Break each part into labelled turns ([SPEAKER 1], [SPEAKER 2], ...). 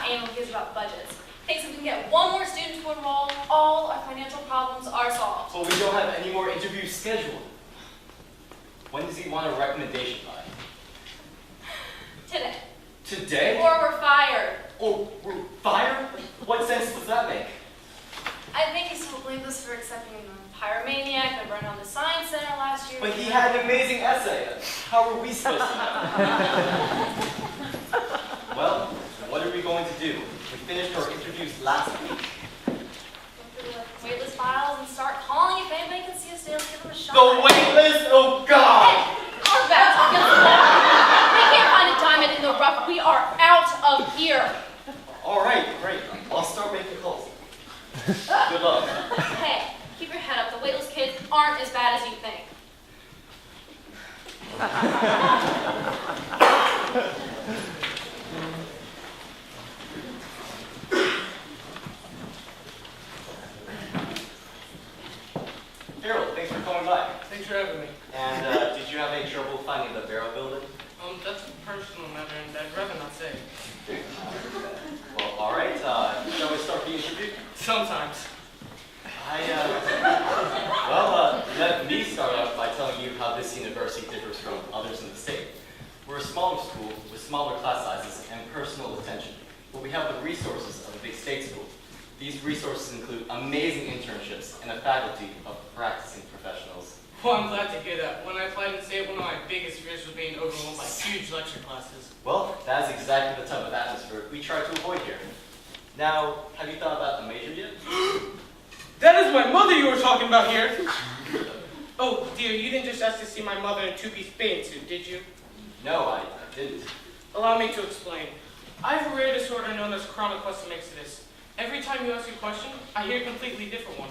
[SPEAKER 1] annual gives about budgets. Thinks if we can get one more student to enroll, all our financial problems are solved.
[SPEAKER 2] But we don't have any more interviews scheduled. When does he want a recommendation by?
[SPEAKER 1] Today.
[SPEAKER 2] Today?
[SPEAKER 1] Or we're fired.
[SPEAKER 2] Oh, we're fired? What sense does that make?
[SPEAKER 1] I think he's still blameless for accepting the pyromaniac that burned down the science center last year.
[SPEAKER 2] But he had an amazing essay. How are we supposed to know? Well, what are we going to do? We finished our interviews last week.
[SPEAKER 1] Go through the waitlist files and start calling if anybody can see us there. Give them a shot.
[SPEAKER 2] The waitlist? Oh, God!
[SPEAKER 1] Hey, our backs are against the wall. We can't find a diamond in the rough. We are out of here.
[SPEAKER 2] All right, great. I'll start making calls. Good luck.
[SPEAKER 1] Hey, keep your head up. The waitlist kids aren't as bad as you think.
[SPEAKER 2] Harold, thanks for coming by.
[SPEAKER 3] Thanks for having me.
[SPEAKER 2] And did you have any trouble finding the Barrow building?
[SPEAKER 3] That's a personal matter, and I'd rather not say.
[SPEAKER 2] Well, all right. Shall we start the interview?
[SPEAKER 3] Sometimes.
[SPEAKER 2] Let me start out by telling you how this university differs from others in the state. We're a smaller school with smaller class sizes and personal attention, but we have the resources of a big state school. These resources include amazing internships and a faculty of practicing professionals.
[SPEAKER 3] Well, I'm glad to hear that. When I applied in the state, one of my biggest fears was being overwhelmed by huge lecture classes.
[SPEAKER 2] Well, that's exactly the type of atmosphere we try to avoid here. Now, have you thought about a major yet?
[SPEAKER 3] That is my mother you were talking about here! Oh, dear, you didn't just ask to see my mother in a two-piece bathing suit, did you?
[SPEAKER 2] No, I didn't.
[SPEAKER 3] Allow me to explain. I have a rare disorder known as chronic quest exodus. Every time you ask a question, I hear a completely different one.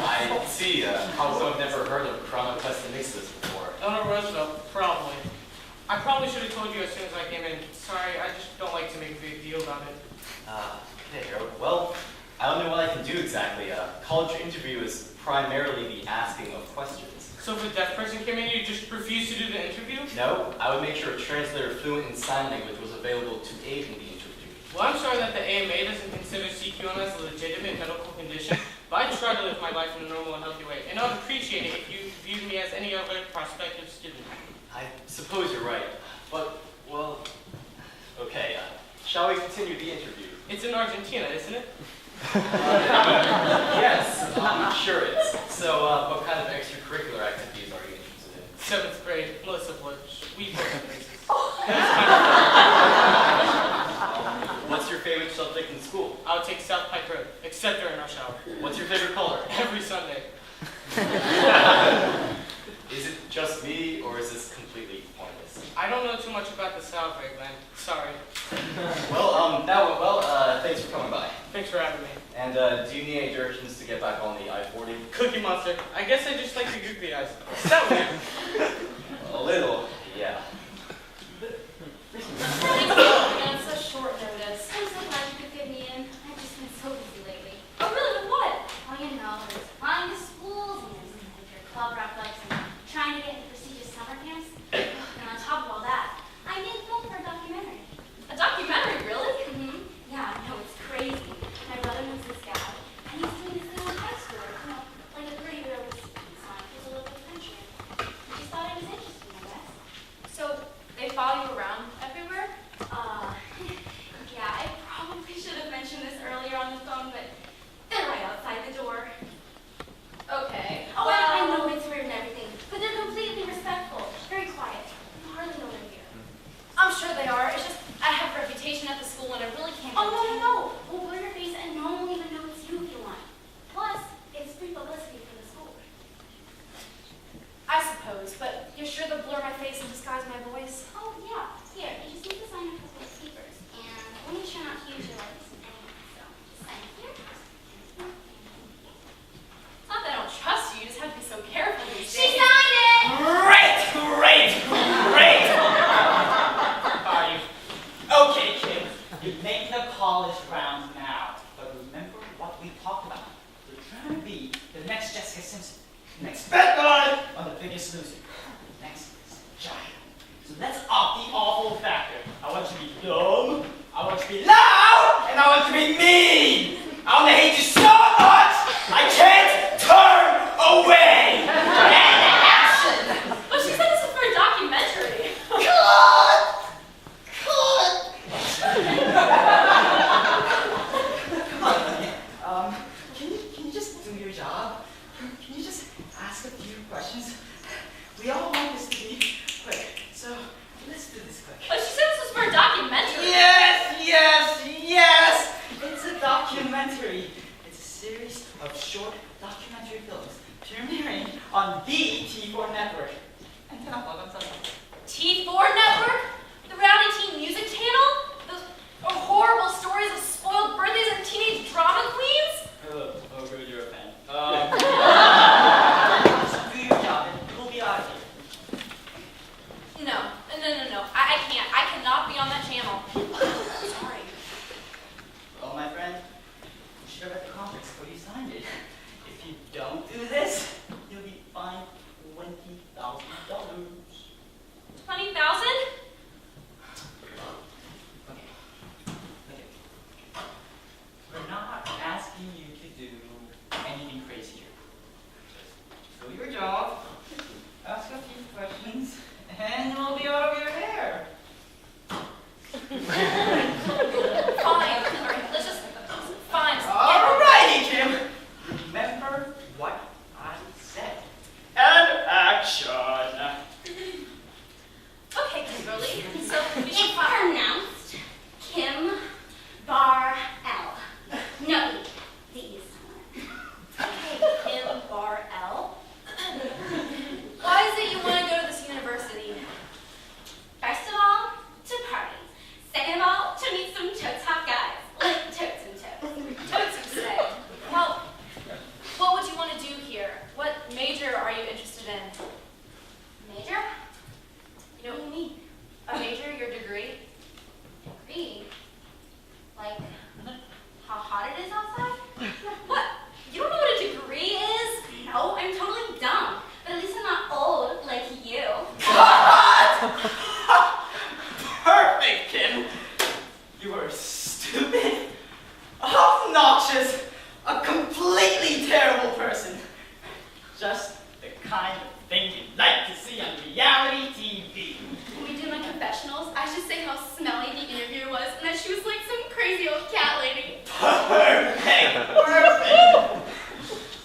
[SPEAKER 2] I see. How come I've never heard of chronic quest before?
[SPEAKER 3] Eleanor Roosevelt, probably. I probably should have told you as soon as I came in. Sorry, I just don't like to make a big deal about it.
[SPEAKER 2] Okay, Harold. Well, I don't know what I can do exactly. College interview is primarily the asking of questions.
[SPEAKER 3] So if a deaf person came in, you just refuse to do the interview?
[SPEAKER 2] No, I would make sure a translator fluent in sign language was available to aid in the interview.
[SPEAKER 3] Well, I'm sorry that the AMA doesn't consider CQM as a legitimate medical condition, but I try to live my life in a normal and healthy way, and I would appreciate it if you viewed me as any other prospective student.
[SPEAKER 2] I suppose you're right, but, well, okay, shall we continue the interview?
[SPEAKER 3] It's in Argentina, isn't it?
[SPEAKER 2] Yes, I'm sure it is. So, what kind of extracurricular activities are you interested in?
[SPEAKER 3] 7th grade, Melissa Butch. We both have races.
[SPEAKER 2] What's your favorite subject in school?
[SPEAKER 3] I would take South Pike Road, except during rush hour.
[SPEAKER 2] What's your favorite color?
[SPEAKER 3] Every Sunday.
[SPEAKER 2] Is it just me, or is this completely pointless?
[SPEAKER 3] I don't know too much about the salivary gland. Sorry.
[SPEAKER 2] Well, that went well. Thanks for coming by.
[SPEAKER 3] Thanks for having me.
[SPEAKER 2] And do you need any directions to get back on the I-40?
[SPEAKER 3] Cookie Monster. I guess I just like the googly eyes. Is that weird?
[SPEAKER 2] A little, yeah.
[SPEAKER 1] Thank you. On such short notice.
[SPEAKER 4] I'm so glad you could fit me in. I've just been so busy lately.
[SPEAKER 1] Oh, really? With what?
[SPEAKER 4] Well, you know, there's applying to schools and there's your club wrap-ups and trying to get into prestigious summer camps. And on top of all that, I made film for a documentary.
[SPEAKER 1] A documentary, really?
[SPEAKER 4] Mm-hmm. Yeah, I know, it's crazy. My brother knows this guy, and he's doing this thing in high school. You know, like a 30-year-old science with a local adventure. I just thought it was interesting, I guess.
[SPEAKER 1] So, they follow you around everywhere?
[SPEAKER 4] Yeah, I probably should have mentioned this earlier on the phone, but they're right outside the door.
[SPEAKER 1] Okay.
[SPEAKER 4] Oh,
[SPEAKER 1] well,
[SPEAKER 4] I know it's weird and everything, but they're completely respectful, very quiet. You hardly know they're here.
[SPEAKER 1] I'm sure they are. It's just, I have a reputation at the school and I really can't.
[SPEAKER 4] Oh, no. We'll blur your face and no one will even know it's you if you want. Plus, it's free publicity for the school.
[SPEAKER 1] I suppose, but you're sure they'll blur my face and disguise my voice?
[SPEAKER 4] Oh, yeah. Here, you just need to sign a couple of papers. And we'll make sure not to use your license anyway, so just sign it here.
[SPEAKER 1] It's not that I don't trust you, you just have to be so careful these
[SPEAKER 4] She
[SPEAKER 1] days.
[SPEAKER 4] signed it!
[SPEAKER 5] Great! Are you? Okay, kids, you're making the college rounds now. But remember what we talked about. You're trying to be the next Jessica Simpson, the next Beth Garland, or the biggest loser. Next is Giant. So let's off the awful Kim, you are stupid, obnoxious, a completely terrible person. Just the kind of thing you'd like to see on reality TV.
[SPEAKER 4] When we do my confessionals, I should say how smelly the interviewer was and that she was like some crazy old cat lady.
[SPEAKER 5] Perfect! Perfect!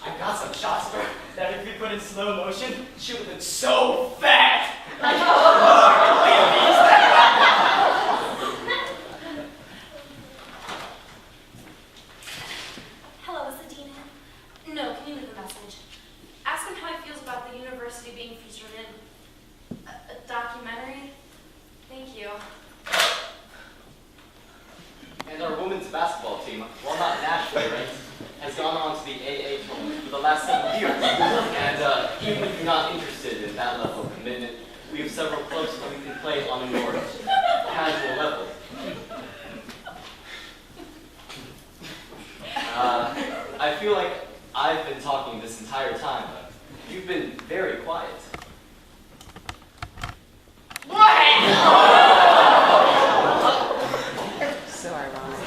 [SPEAKER 5] I got some shots for her that if we put in slow motion, she would look so fat. Like,
[SPEAKER 4] Hello, is it Dina? No, can you leave a message? Ask him how he feels about the university being featured in a documentary. Thank you.
[SPEAKER 2] And our women's basketball team, while not nationally ranked, has gone on to the AA tournament for the last 7 years. And even if you're not interested in that level of commitment, we have several clubs where we can play on a more casual level. I feel like I've been talking this entire time, but you've been very quiet.
[SPEAKER 6] So ironic.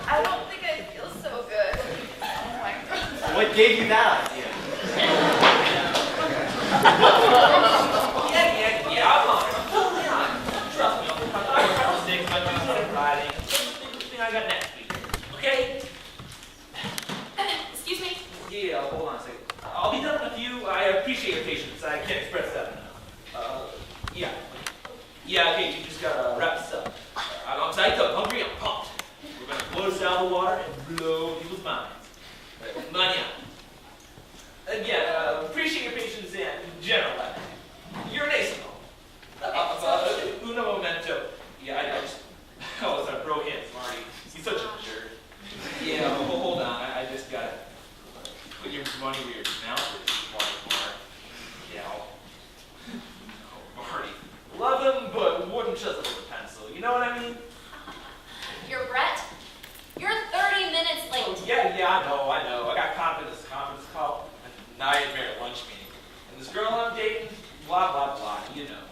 [SPEAKER 1] I don't think I feel so good. Oh my God.
[SPEAKER 2] What gave you that idea?
[SPEAKER 7] Yeah, I'm on it. I'm totally on it. Trust me, I'll I was thinking about doing some writing. Thing I got next week. Okay?
[SPEAKER 4] Excuse me?
[SPEAKER 7] Yeah, hold on a second. I'll be done in a few. I appreciate your patience. I can't express that enough. Yeah. Yeah, okay, you just gotta wrap this up. I'm psyched, I'm hungry, I'm pumped. We're gonna blow this out of the water and blow people's minds. Mania. Again, appreciate your patience and general. You're an ace. Uno momento. Yeah, I just. Oh, it's our bro hands, Marty. He's such a jerk. Yeah, hold on. I just gotta put your money where your mouth is, Marty. Yeah. Oh, Marty. Love him, but wouldn't chisel with a pencil. You know what I mean?
[SPEAKER 4] You're Brett? You're 30 minutes late.
[SPEAKER 7] Oh, yeah, I know. I got caught in this conference call at the nightmare lunch meeting. And this girl I'm dating, blah, blah, blah, you know.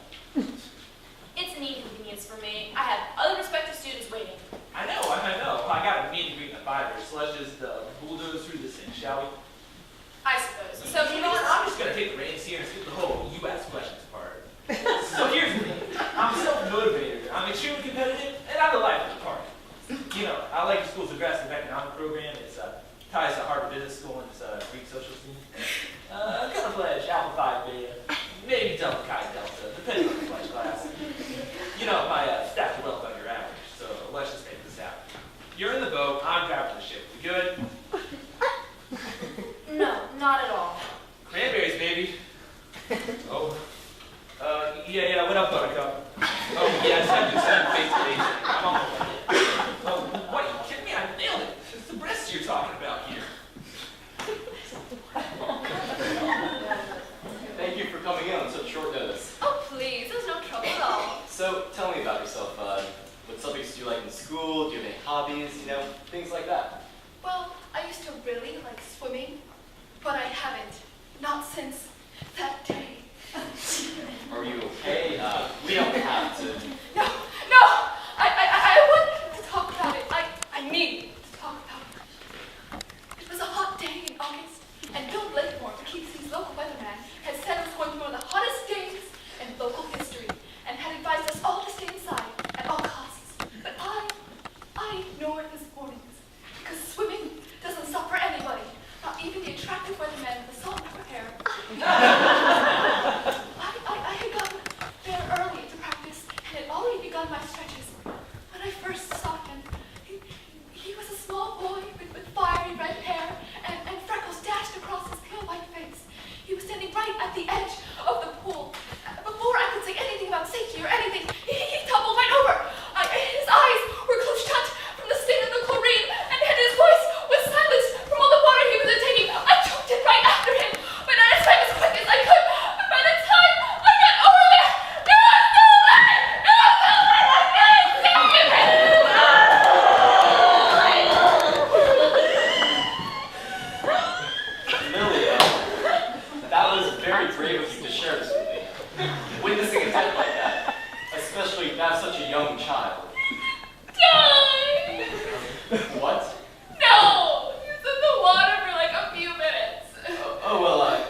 [SPEAKER 4] It's an inconvenience for me. I have other prospective students waiting.
[SPEAKER 7] I know. I got a meet and greet in the 5 so let's just bulldoze through this thing, shall we?
[SPEAKER 4] I suppose. So,
[SPEAKER 7] you know what? I'm just going to take the reins here and skip the whole U.S. questions part. So here's me. I'm self-motivated. I'm extremely competitive, and I'm the life of the party. You know, I like the school's aggressive economic program. It's ties to Harvard Business School and its Greek social scene. I'm going to pledge Alpha Phi Beta, maybe Delta Chi Delta, depending on the pledge class. You know, my stats are well above your average, so let's just make this happen. You're in the boat, I'm driving the ship. We good?
[SPEAKER 4] no, not at all.
[SPEAKER 7] Cranberries, baby. Oh. Yeah, what up, Buttercup? Oh, yeah, it's time to send face-to-face. I'm on the way. Oh, what, are you kidding me? I nailed it. It's the breasts you're talking about here.
[SPEAKER 2] Thank you for coming in on such short notice.
[SPEAKER 1] Oh, please. There's no trouble at all.
[SPEAKER 2] So, tell me about yourself. What subjects do you like in school? Do you have any hobbies? You know, things like that.
[SPEAKER 1] Well, I used to really like swimming, but I haven't. Not since that day.
[SPEAKER 2] Are you okay? We don't have to.
[SPEAKER 1] No, I want to talk about it. I need to talk about it. It was a hot day in August, and Bill Blakemore, who keeps his local weatherman, had said it was going to be one of the hottest days in local history, and had advised us all to stay inside at all costs. But I ignored his warnings, because swimming doesn't stop for anybody, not even the attractive weatherman with the salt in her hair. I had gotten there early to practice, and it
[SPEAKER 2] child.
[SPEAKER 1] Die!
[SPEAKER 2] What?
[SPEAKER 1] No! He's in the water for like a few minutes.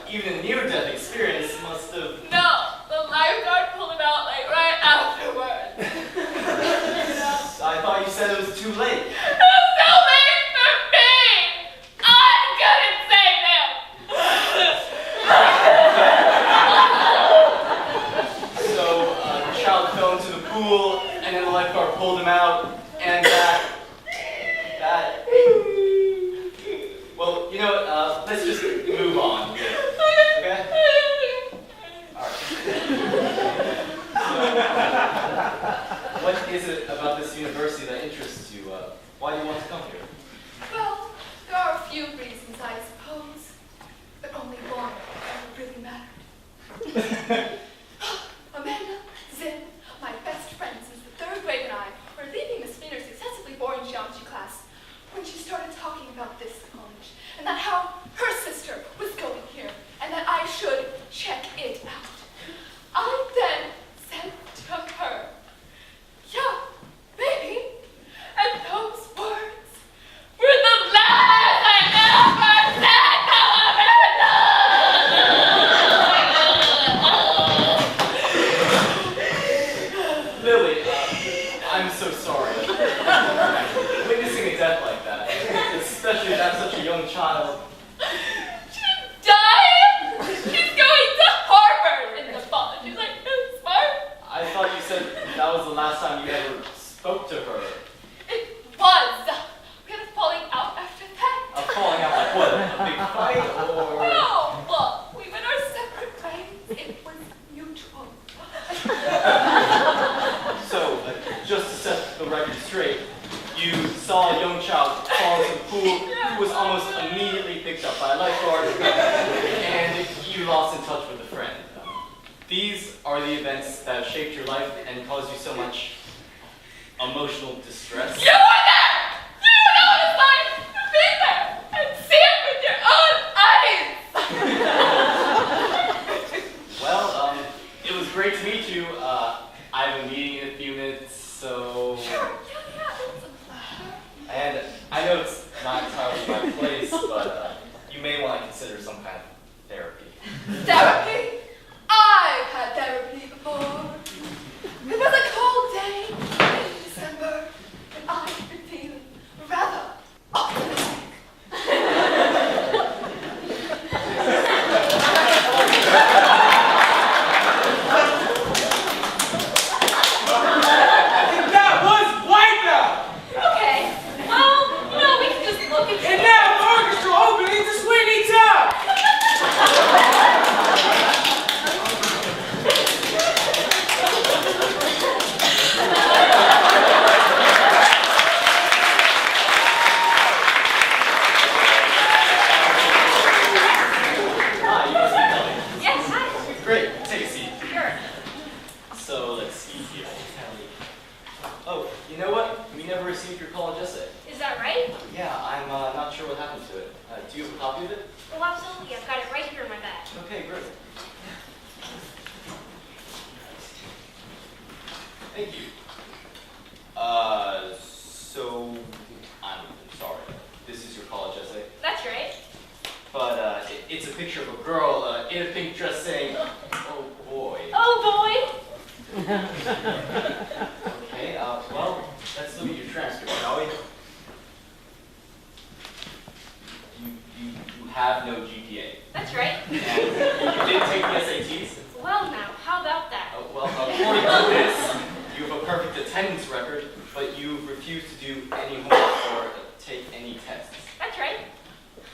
[SPEAKER 2] Even a near-death experience must have...
[SPEAKER 1] No! The lifeguard pulled him out like right afterwards.
[SPEAKER 2] I thought you said it was too late.
[SPEAKER 1] It was so late for me! I couldn't save him!
[SPEAKER 2] So, the child fell into the pool, and then the lifeguard pulled him out, and that... Well, you know what, let's just move on. Okay? Alright. So, what is it about this university that interests you? Why do you want to come here?
[SPEAKER 1] Well, there are a few reasons, I suppose. But only one ever really mattered. Amanda, Zim, my best friend since the 3rd grade and I were leaving Miss Fleener's excessively boring geometry class when she started talking about this college and that how her sister was going here and that I should check it out. I then said to her, yeah, maybe. And those words were the last I ever said to Amanda!
[SPEAKER 2] Lily, I'm so sorry. Witnessing a death like that, especially to have such a young child.
[SPEAKER 1] She's dying! She's going to Harvard in the fall. She's like, smart.
[SPEAKER 2] I thought you said that was the last time you ever spoke to her.
[SPEAKER 1] It was. We had a falling out after that.
[SPEAKER 2] Falling out like what? A big fight or?
[SPEAKER 1] No, look, we went our separate ways. It was mutual.
[SPEAKER 2] So, just to set the record straight, you saw a young child fall into the pool who was almost immediately picked up by a lifeguard, and you lost in touch with a friend. These are the events that have shaped your life and caused you so much emotional distress.
[SPEAKER 1] You were there! You know what it's like to be there and see it with your own eyes!
[SPEAKER 2] Well, it was great to meet you. I have a meeting in a few minutes, so...
[SPEAKER 1] Sure, yeah, it's a pleasure.
[SPEAKER 2] And I know it's not entirely my place, but you may want to consider some kind of therapy.
[SPEAKER 1] Therapy? I've had therapy before. It was a cold day in December, and I've been feeling rather optimistic.
[SPEAKER 7] That was Wipeout!
[SPEAKER 1] Okay, well, we can just look at
[SPEAKER 7] And now the orchestra opening to Sweeney Todd!
[SPEAKER 2] Ah, you must be coming.
[SPEAKER 1] Yes, hi.
[SPEAKER 2] Great, take a seat.
[SPEAKER 1] Sure.
[SPEAKER 2] So, let's see here. Oh, you know what? We never received your college essay.
[SPEAKER 4] Is that right?
[SPEAKER 2] Yeah, I'm not sure what happened to it. Do you have a copy of it?
[SPEAKER 4] Oh, absolutely. I've got it right here in my bag.
[SPEAKER 2] Okay, great. Thank you. So, I'm sorry. This is your college essay.
[SPEAKER 4] That's right.
[SPEAKER 2] But it's a picture of a girl in a pink dress saying, oh boy.
[SPEAKER 4] Oh, boy.
[SPEAKER 2] Okay, well, let's look at your transcript, shall we? You have no GPA.
[SPEAKER 4] That's right.
[SPEAKER 2] And you did take the SATs?
[SPEAKER 4] Well, now, how about that?
[SPEAKER 2] Well, according to this, you have a perfect attendance record, but you refuse to do any homework or take any tests.
[SPEAKER 4] That's right.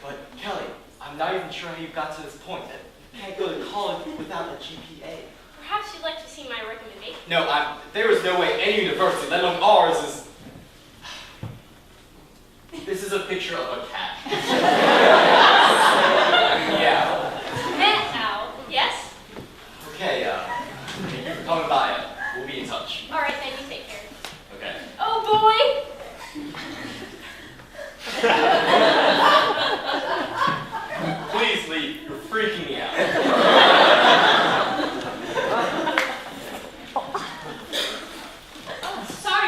[SPEAKER 2] But Kelly, I'm not even sure how you got to this point. That you can't go to college without a GPA.
[SPEAKER 4] Perhaps you'd like to see my recommendation.
[SPEAKER 2] No, there is no way any university, let alone ours, is... This is a picture of a cat. Yeah.
[SPEAKER 4] Now, yes?
[SPEAKER 2] Okay, thank you for coming by. We'll be in touch.
[SPEAKER 4] All right, then you take care.
[SPEAKER 2] Okay.
[SPEAKER 4] Oh, boy.
[SPEAKER 2] Please leave. You're freaking me out.
[SPEAKER 4] Oh, sorry.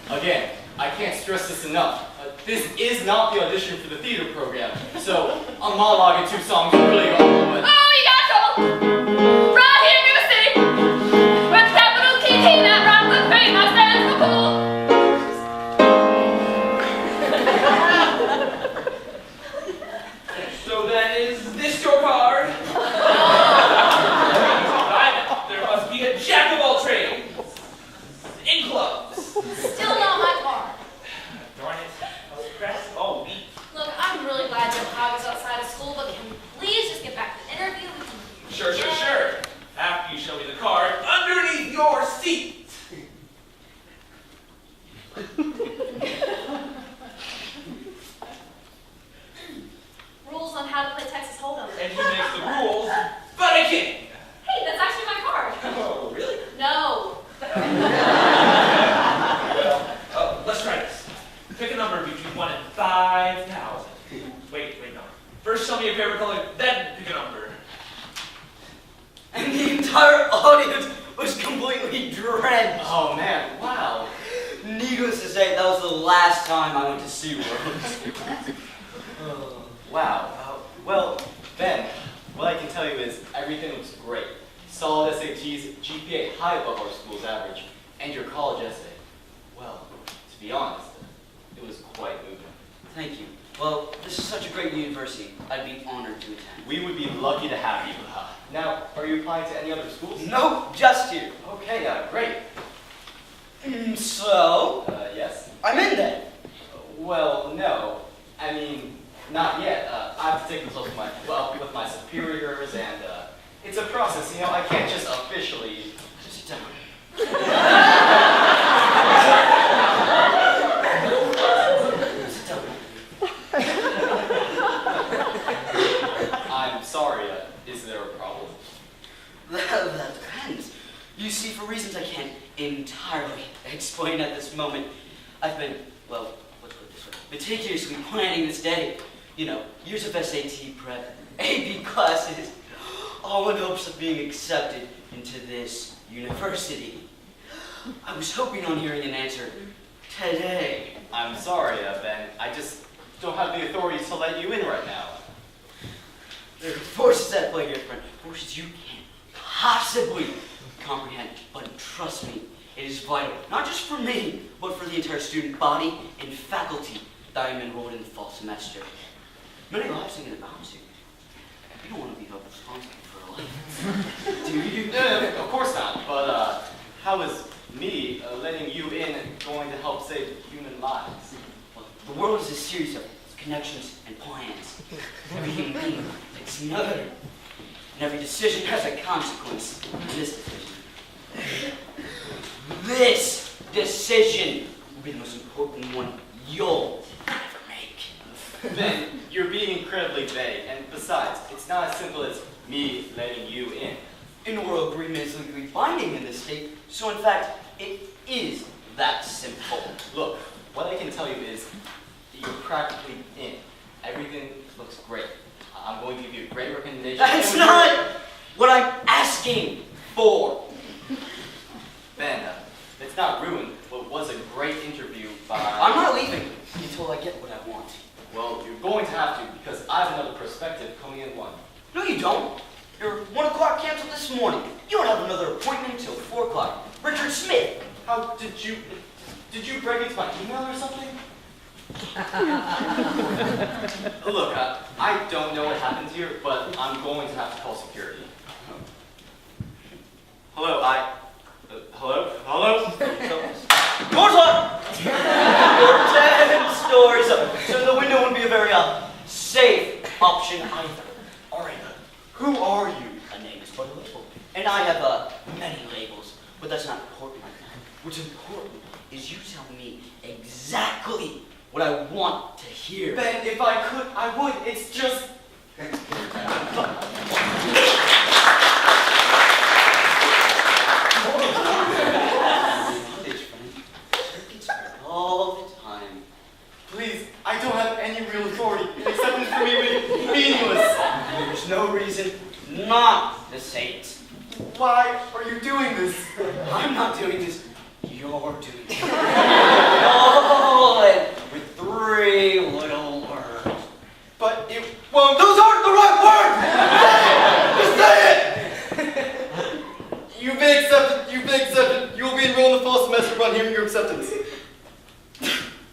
[SPEAKER 2] Again, I can't stress this enough. This is not the audition for the theater program, so a monologue and 2 songs will really go a long way.
[SPEAKER 1] Oh, you got trouble! Right here in the city, where the capital T that rhymes with famous stands for cool.
[SPEAKER 7] So then, is this your card? There must be a jack of all trades. In clubs.
[SPEAKER 4] Still not my car.
[SPEAKER 7] Darn it. I was pressed all week.
[SPEAKER 4] Look, I'm really glad your hog is outside of school, but can we please just get back to the interview? We can
[SPEAKER 7] Sure. After you show me the card underneath your seat.
[SPEAKER 4] rules on how to play Texas Hold'em.
[SPEAKER 7] And who makes the rules but a king?
[SPEAKER 4] Hey, that's actually my card.
[SPEAKER 7] Oh, really?
[SPEAKER 4] No.
[SPEAKER 7] Let's try this. Pick a number between 1 and 5,000. Wait, no. First tell me your favorite color, then pick a number.
[SPEAKER 5] And the entire audience was completely drenched.
[SPEAKER 2] Oh man, wow.
[SPEAKER 5] Needless to say, that was the last time I went to SeaWorld.
[SPEAKER 2] Wow. Well, Ben, what I can tell you is everything looks great. Solid SATs, GPA high above our school's average, and your college essay. Well, to be honest, it was quite moving.
[SPEAKER 5] Thank you. Well, this is such a great university. I'd be honored to attend.
[SPEAKER 2] We would be lucky to have you. Now, are you applying to any other schools?
[SPEAKER 5] Nope, just here.
[SPEAKER 2] Okay, great.
[SPEAKER 5] So,
[SPEAKER 2] Yes?
[SPEAKER 5] I'm in then.
[SPEAKER 2] Well, no. I mean, not yet. I have to take consults with my superiors, and it's a process. You know, I can't just officially.
[SPEAKER 5] Sit down. Sit down.
[SPEAKER 2] I'm sorry. Is there a problem?
[SPEAKER 5] That depends. You see, for reasons I can't entirely explain at this moment, I've been, well, let's put it this way, meticulously planning this day. You know, years of SAT prep, AP classes, all in hopes of being accepted into this university. I was hoping on hearing an answer today.
[SPEAKER 2] I'm sorry, Ben. I just don't have the authority to let you in right now.
[SPEAKER 5] There are forces at play here, friend. Forces you can't possibly comprehend. But trust me, it is vital, not just for me, but for the entire student body and faculty that I am enrolled in the fall semester. Many lives are going to bounce you. You don't want to be held responsible for a life. Do you?
[SPEAKER 2] Of course not. But how is me letting you in going to help save human lives?
[SPEAKER 5] Well, the world is a series of connections and plans. Every human being takes another. And every decision has a consequence. And this decision will be the most important one you'll ever make.
[SPEAKER 2] Ben, you're being incredibly vague, and besides, it's not as simple as me letting you in.
[SPEAKER 5] Interworld agreement is legally binding in this state, so in fact, it is that simple.
[SPEAKER 2] Look, what I can tell you is you're practically in. Everything looks great. I'm going to give you a great recommendation.
[SPEAKER 5] That's not what I'm asking for.
[SPEAKER 2] Ben, it's not ruined, but was a great interview by...
[SPEAKER 5] I'm not leaving until I get what I want.
[SPEAKER 2] Well, you're going to have to, because I have another perspective coming in 1.
[SPEAKER 5] No, you don't. Your 1 o'clock canceled this morning. You don't have another appointment until 4 o'clock. Richard Smith.
[SPEAKER 2] How did you break into my email or something? Look, I don't know what happened here, but I'm going to have to call security. Hello, hello?
[SPEAKER 5] Doors up! Your 10 stories up. So the window wouldn't be a very safe option either. Alright, who are you? A name is but a label. And I have many labels, but that's not important right now. What's important is you tell me exactly what I want to hear.
[SPEAKER 2] Ben, if I could, I would. It's just...
[SPEAKER 5] All the time.
[SPEAKER 2] Please, I don't have any real authority. Acceptance for me would be meaningless.
[SPEAKER 5] There's no reason not to say it.
[SPEAKER 2] Why are you doing this?
[SPEAKER 5] I'm not doing this. You
[SPEAKER 6] your duty. No, and with 3 little words.
[SPEAKER 8] But it won't. Those aren't the right words! Just say it! You've been accepted. You've been accepted. You will be enrolled in the fall semester upon hearing your acceptance.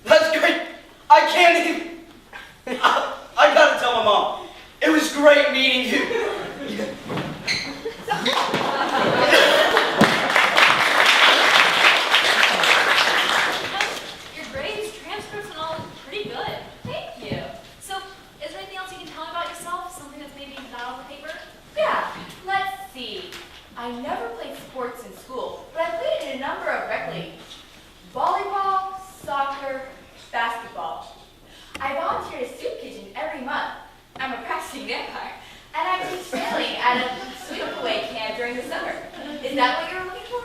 [SPEAKER 8] That's great. I can't even. I gotta tell my mom. It was great meeting you.
[SPEAKER 1] Your grades, transcripts, and all look pretty good. Thank you. So, is there anything else you can tell me about yourself? Something that's maybe not on the paper?
[SPEAKER 9] Yeah, let's see. I never played sports in school, but I played in a number of rec leagues. Volleyball, soccer, basketball. I volunteer at a soup kitchen every month. I'm a practicing vampire, and I teach sailing at a sleepaway camp during the summer. Is that what you're looking for?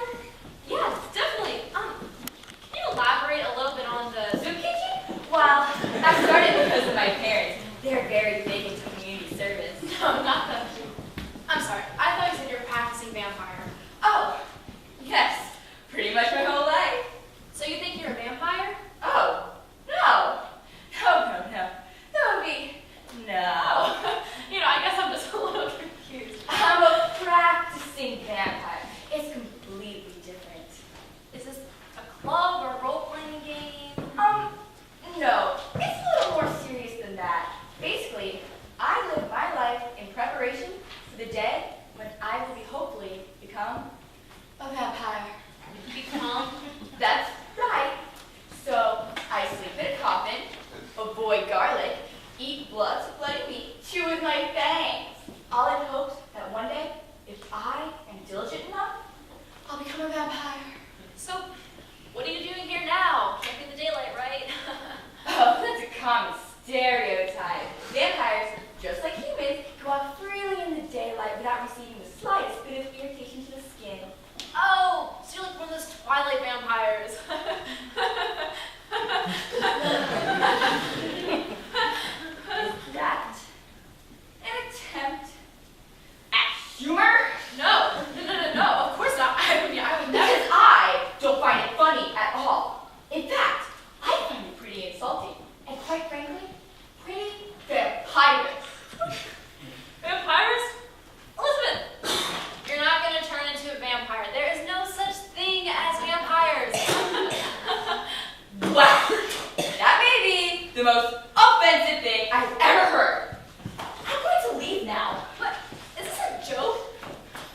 [SPEAKER 1] Yes, definitely. Can you elaborate a little bit on the
[SPEAKER 9] Soup kitchen? Well, I started because of my parents. They're very big into community service.
[SPEAKER 1] No, not the. I'm sorry. I thought you said you were practicing vampire.
[SPEAKER 9] Oh, yes, pretty much my whole life.
[SPEAKER 1] So you think you're a vampire?
[SPEAKER 9] Oh, no. No. That would be, no.
[SPEAKER 1] I guess I'm just a little confused.
[SPEAKER 9] I'm a practicing vampire. It's completely different.
[SPEAKER 1] Is this a club or role-playing game?
[SPEAKER 9] No, it's a little more serious than that. Basically, I live my life in preparation for the day when I will hopefully become a vampire.
[SPEAKER 1] Become?
[SPEAKER 9] That's right. So, I sleep in a coffin, avoid garlic, eat blood to bloody meat, chew with my fangs. All in hopes that one day, if I am diligent enough, I'll become a vampire.
[SPEAKER 1] So, what are you doing here now? Checking the daylight, right?
[SPEAKER 9] Oh, that's a common stereotype. Vampires, just like humans, go out freely in the daylight without receiving the slightest bit of irritation to the skin.
[SPEAKER 1] Oh, so you're like one of those Twilight vampires.
[SPEAKER 9] Is that an attempt at humor?
[SPEAKER 1] No, of course not. I would never.
[SPEAKER 9] Because I don't find it funny at all. In fact, I find it pretty insulting. And quite frankly, pretty vampirous.
[SPEAKER 1] Vampires? Elizabeth, you're not going to turn into a vampire. There is no such thing as vampires.
[SPEAKER 9] Wow, that may be the most offensive thing I've ever heard. I'm going to leave now.
[SPEAKER 1] What? Is this a joke?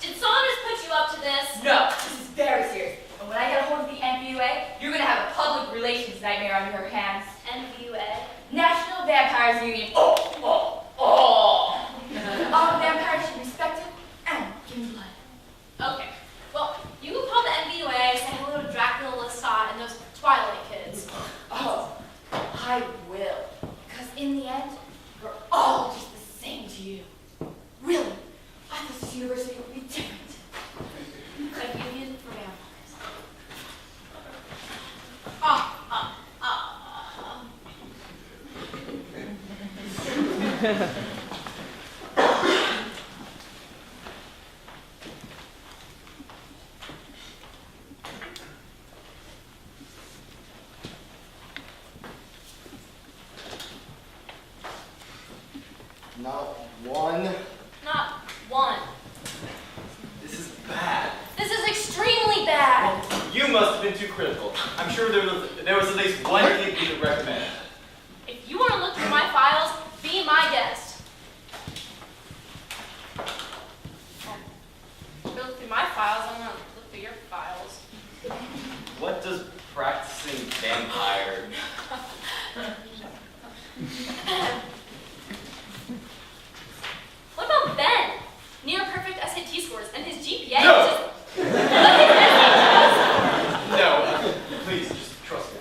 [SPEAKER 1] Did someone just put you up to this?
[SPEAKER 9] No, this is very serious. And when I get a hold of the NVUA, you're going to have a public relations nightmare on your hands.
[SPEAKER 1] NVUA?
[SPEAKER 9] National Vampires Union. All vampires should be respected and given blood.
[SPEAKER 1] Okay. Well, you can call the NVUA, say hello to Dracula, Lestat, and those Twilight kids.
[SPEAKER 9] Oh, I will. Because in the end, we're all just the same to you. Really, I thought this university would be different.
[SPEAKER 1] A union for vampires.
[SPEAKER 8] Not one.
[SPEAKER 1] Not one.
[SPEAKER 8] This is bad.
[SPEAKER 1] This is extremely bad.
[SPEAKER 2] You must have been too critical. I'm sure there was at least one thing you could recommend.
[SPEAKER 1] If you want to look through my files, be my guest. Look through my files, I'm going to look through your files.
[SPEAKER 2] What does practicing vampire?
[SPEAKER 1] What about Ben? Near perfect SAT scores, and his GPA
[SPEAKER 2] No.
[SPEAKER 1] is just...
[SPEAKER 2] No, please, just trust me.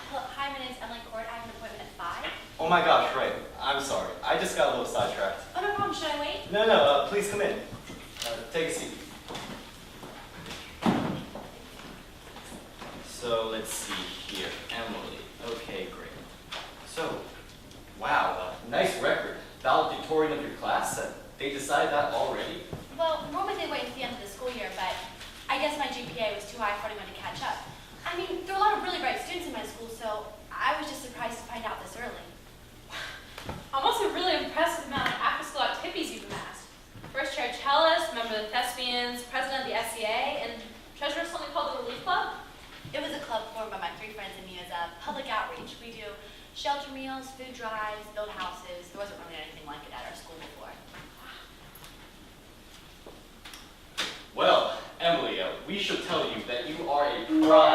[SPEAKER 4] Hi, my name's Emily Court. I have an appointment at 5.
[SPEAKER 2] Oh my gosh, right. I'm sorry. I just got a little sidetracked.
[SPEAKER 4] Oh, no problem. Should I wait?
[SPEAKER 2] No, please come in. Take a seat. So let's see here. Emily. Okay, great. So, wow, nice record. Valedictorian of your class. They decided that already?
[SPEAKER 4] Well, normally they wait until the end of the school it was too high for anyone to catch up. I mean, there are a lot of really bright students in my school, so I was just surprised to find out this early.
[SPEAKER 10] I'm also really impressed with the amount of after-school activities you've amassed. First chair cellist, member of the Thespians, president of the SCA, and treasurer of something called the Relief Club.
[SPEAKER 4] It was a club formed by my 3 friends and me as a public outreach. We do shelter meals, food drives, build houses. There wasn't really anything like it at our school before.
[SPEAKER 2] Well, Emily, we should tell you that you are a prime